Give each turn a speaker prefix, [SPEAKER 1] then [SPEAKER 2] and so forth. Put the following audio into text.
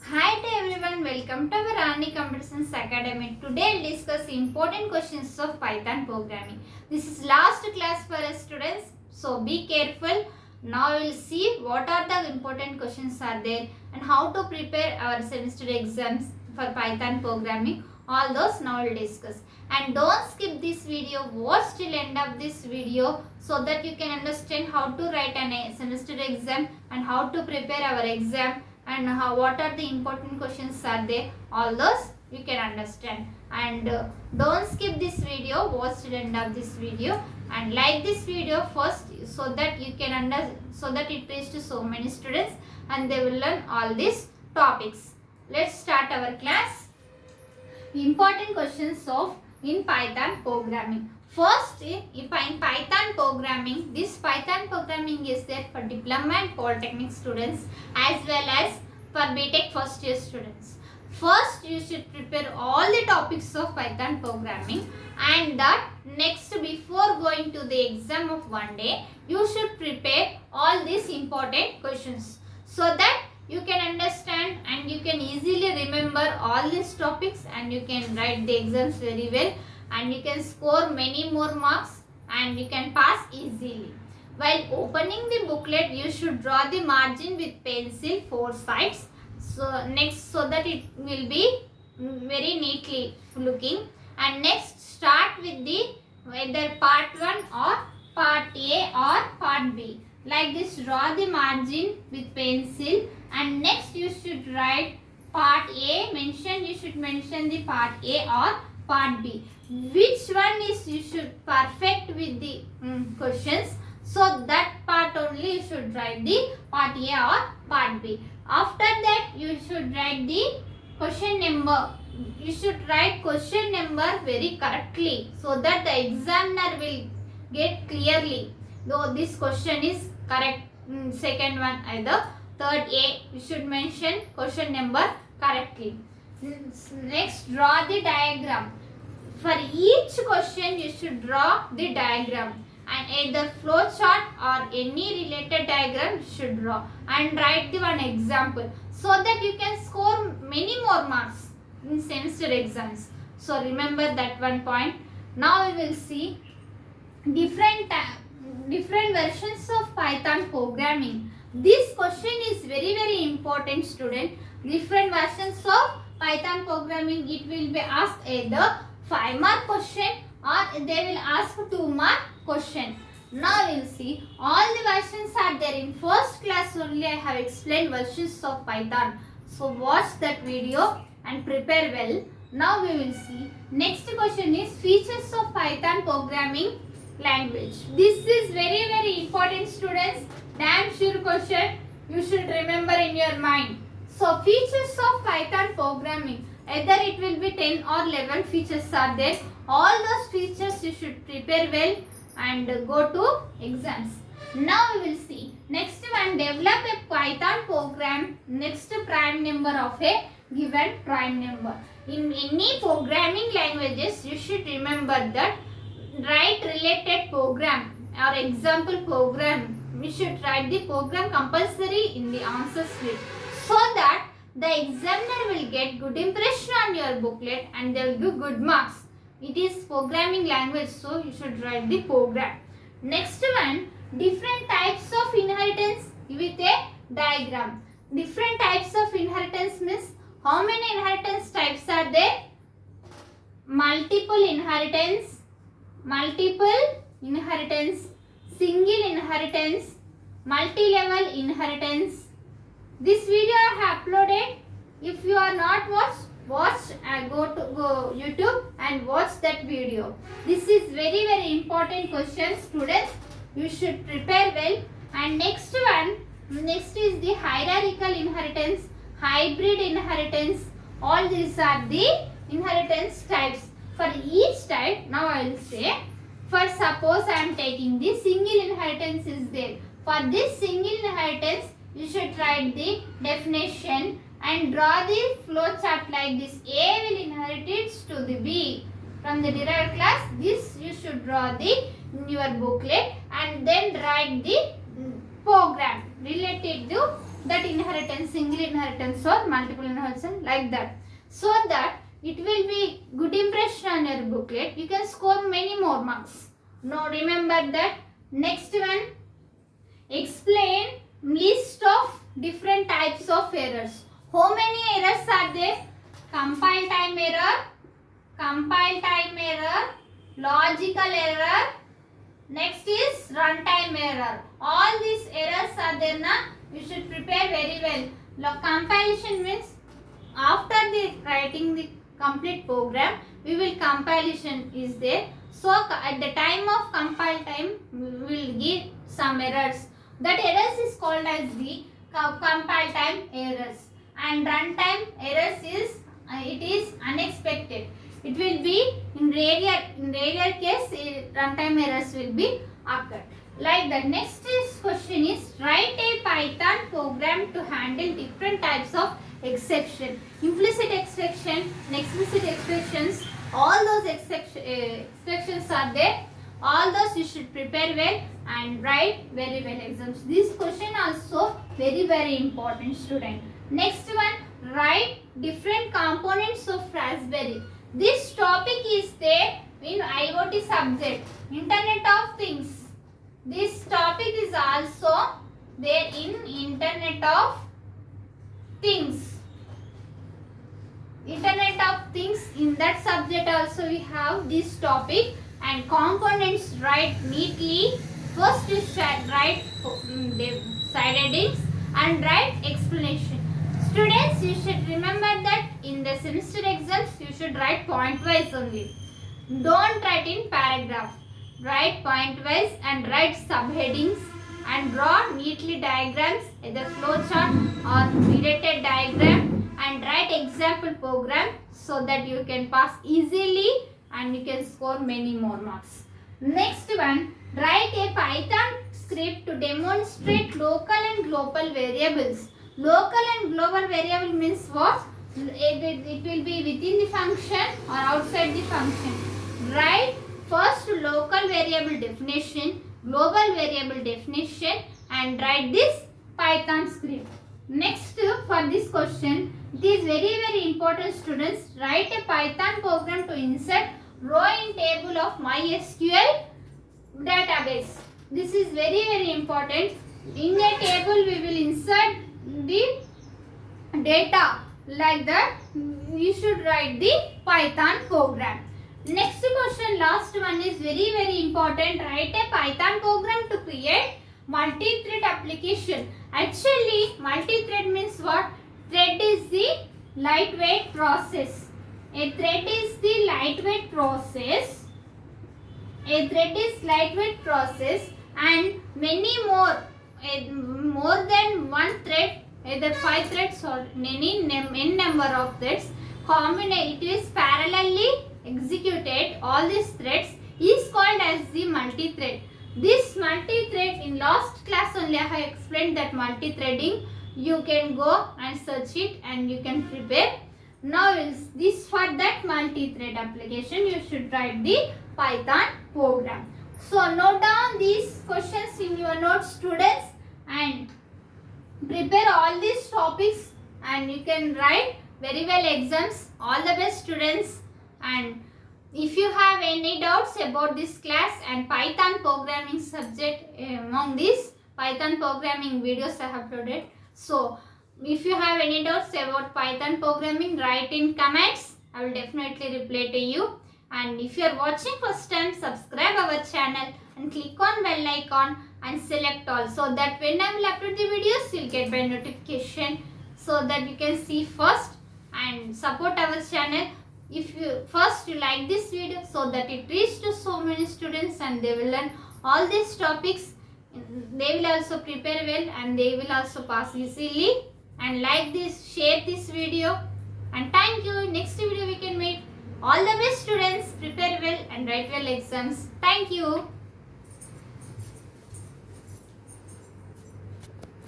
[SPEAKER 1] Hi to everyone, welcome to our Rani Computer Science Academy. Today we'll discuss important questions of Python programming. This is last class for us students, so be careful. Now we'll see what are the important questions are there and how to prepare our semester exams for Python programming. All those now we'll discuss. And don't skip this video, watch till end of this video so that you can understand how to write a semester exam and how to prepare our exam and what are the important questions are there, all those you can understand. And don't skip this video, watch till end of this video and like this video first so that you can so that it reaches to so many students and they will learn all these topics. Let's start our class. Important questions of in Python programming. First, in Python programming, this Python programming is there for diploma and polytechnic students as well as for B.Tech first year students. First, you should prepare all the topics of Python programming, and that next, before going to the exam of one day, you should prepare all these important questions so that you can understand and you can easily remember all these topics and you can write the exams very well and you can score many more marks and you can pass easily. While opening the booklet, you should draw the margin with pencil 4 sides. So next, so that it will be very neatly looking. And next, start with the either part 1 or part A or part B. Like this, draw the margin with pencil and next you should write part A. You should mention the part A or part B. Which one is you should perfect with the questions. So that part only you should write the part A or part B. After that you should write the question number. You should write question number very correctly so that the examiner will get clearly though this question is correct. Second one either third A you should mention question number correctly. Next, draw the diagram. For each question you should draw the diagram and either flow chart or any related diagram you should draw and write the one example so that you can score many more marks in semester exams. So remember that one point. Now we will see different versions of Python programming. This question is very important student. Different versions of Python programming, it will be asked either 5 mark question or they will ask 2 mark question. Now we will see all the versions are there. In first class only I have explained versions of Python. So watch that video and prepare well. Now we will see next question is features of Python programming language. This is very important students. Damn sure question you should remember in your mind. So features of Python programming, either it will be 10 or 11 features are there. All those features you should prepare well and go to exams. Now we will see next one, develop a Python program next prime number of a given prime number. In any programming languages you should remember that write related program or example program. We should write the program compulsory in the answer script so that the examiner will get good impression on your booklet and they will give good marks. It is programming language, so you should write the program. Next one, different types of inheritance with a diagram. Different types of inheritance means how many inheritance types are there? Multiple inheritance, single inheritance, multi-level inheritance. This video I have uploaded. If you are not watch go to YouTube and watch that video. This is very important question students. You should prepare well. And next is the hierarchical inheritance, hybrid inheritance. All these are the inheritance types. For each type, now I will say, for suppose I am taking the single inheritance is there. For this single inheritance, you should write the definition and draw the flow chart like this. A will inherit it to the B. From the derived class, this you should draw the in your booklet and then write the program related to that inheritance, single inheritance or multiple inheritance, like that. So that it will be good impression on your booklet. You can score many more marks. Now remember that. Next one, explain list of different types of errors. How many errors are there? Compile time error, logical error, next is runtime error. All these errors are there na. You should prepare very well. Compilation means after the writing the complete program, we will compilation is there. So at the time of compile time, we will give some errors. That errors is called as the compile time errors. And runtime errors is it is unexpected. It will be in rare case runtime errors will be occurred. Like the next question is write a Python program to handle different types of exception. Implicit exception and explicit exceptions. All those exceptions are there. All those you should prepare well and write very well exams. This question also very important, student. Next one, write different components of Raspberry. This topic is there in IoT subject, Internet of Things. This topic is also there in Internet of Things. Internet of Things, in that subject also we have this topic, and components write neatly. First you should write the side headings and write explanation. Students, you should remember that in the semester exams you should write point wise only. Don't write in paragraph. Write point wise and write subheadings and draw neatly diagrams, either flowchart or related diagram, and write example program so that you can pass easily and you can score many more marks. Next one, write a Python script to demonstrate local and global variables. Local and global variable means what? It will be within the function or outside the function. Write first local variable definition, global variable definition, and write this Python script. Next, for this question, it is very important, students. Write a Python program to insert row in table of MySQL database. This is very important. In a table we will insert the data, like that you should write the Python program. Next question, last one is very important. Write a Python program to create multi-thread application. Actually, multi-thread means what? Thread is the lightweight process. A thread is the lightweight process. A thread is lightweight process, and many more, more than one thread, either 5 threads or n number of threads, it is parallelly executed. All these threads is called as the multi-thread. This multi-thread, in last class only I have explained that multi-threading. You can go and search it and you can prepare. Now is this for that multi-thread application you should write the Python program. So note down these questions in your notes, students, and prepare all these topics and you can write very well exams. All the best, students. And if you have any doubts about this class and Python programming subject, among these Python programming videos I have uploaded. So if you have any doubts about Python programming, write in comments. I will definitely reply to you. And if you are watching first time, subscribe our channel and click on bell icon and select all, so that when I will upload the videos you will get by notification, so that you can see first and support our channel. If you first you like this video, so that it reaches to so many students and they will learn all these topics. They will also prepare well and they will also pass easily. And like this, share this video, and thank you. Next video we can meet. All the best, students. Prepare well and write well exams. Thank you.